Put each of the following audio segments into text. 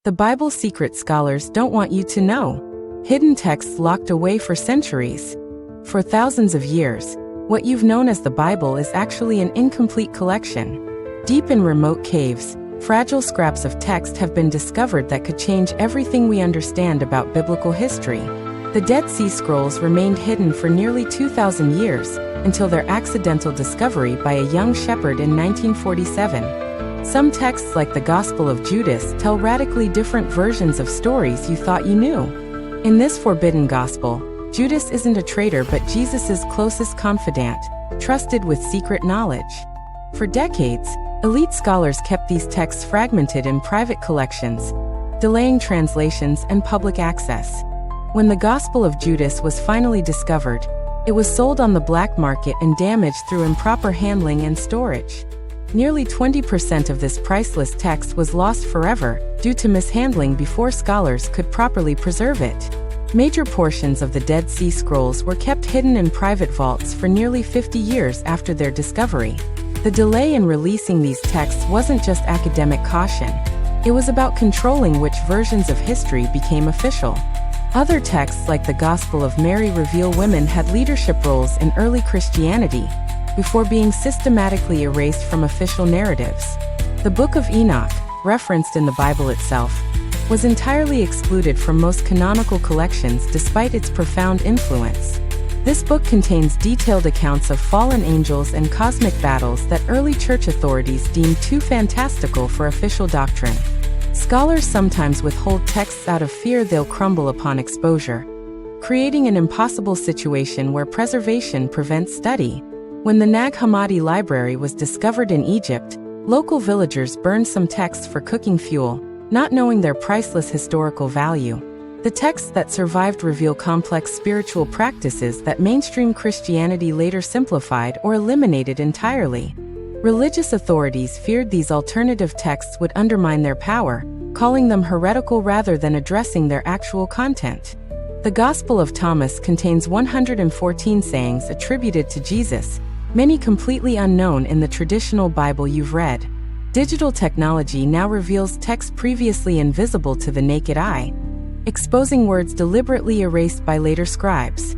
The Bible secret scholars don't want you to know. Hidden texts locked away for centuries. For thousands of years, what you've known as the Bible is actually an incomplete collection. Deep in remote caves, fragile scraps of text have been discovered that could change everything we understand about biblical history. The Dead Sea Scrolls remained hidden for nearly 2,000 years, until their accidental discovery by a young shepherd in 1947. Some texts, like the Gospel of Judas, tell radically different versions of stories you thought you knew. In this forbidden gospel, Judas isn't a traitor but Jesus' closest confidant, trusted with secret knowledge. For decades, elite scholars kept these texts fragmented in private collections, delaying translations and public access. When the Gospel of Judas was finally discovered, it was sold on the black market and damaged through improper handling and storage. Nearly 20% of this priceless text was lost forever, due to mishandling before scholars could properly preserve it. Major portions of the Dead Sea Scrolls were kept hidden in private vaults for nearly 50 years after their discovery. The delay in releasing these texts wasn't just academic caution. It was about controlling which versions of history became official. Other texts, like the Gospel of Mary, reveal women had leadership roles in early Christianity, before being systematically erased from official narratives. The Book of Enoch, referenced in the Bible itself, was entirely excluded from most canonical collections despite its profound influence. This book contains detailed accounts of fallen angels and cosmic battles that early church authorities deemed too fantastical for official doctrine. Scholars sometimes withhold texts out of fear they'll crumble upon exposure, creating an impossible situation where preservation prevents study. When the Nag Hammadi library was discovered in Egypt, local villagers burned some texts for cooking fuel, not knowing their priceless historical value. The texts that survived reveal complex spiritual practices that mainstream Christianity later simplified or eliminated entirely. Religious authorities feared these alternative texts would undermine their power, calling them heretical rather than addressing their actual content. The Gospel of Thomas contains 114 sayings attributed to Jesus, many completely unknown in the traditional Bible you've read. Digital technology now reveals text previously invisible to the naked eye, exposing words deliberately erased by later scribes.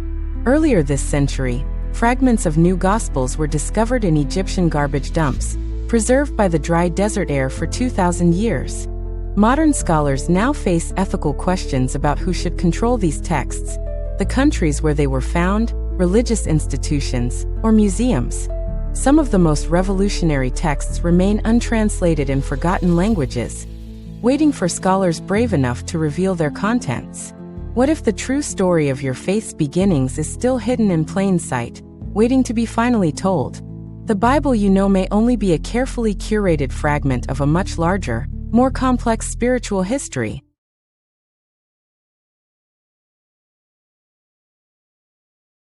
Earlier this century, fragments of new Gospels were discovered in Egyptian garbage dumps, preserved by the dry desert air for 2,000 years. Modern scholars now face ethical questions about who should control these texts, the countries where they were found, religious institutions, or museums. Some of the most revolutionary texts remain untranslated in forgotten languages, waiting for scholars brave enough to reveal their contents. What if the true story of your faith's beginnings is still hidden in plain sight, waiting to be finally told? The Bible you know may only be a carefully curated fragment of a much larger, more complex spiritual history.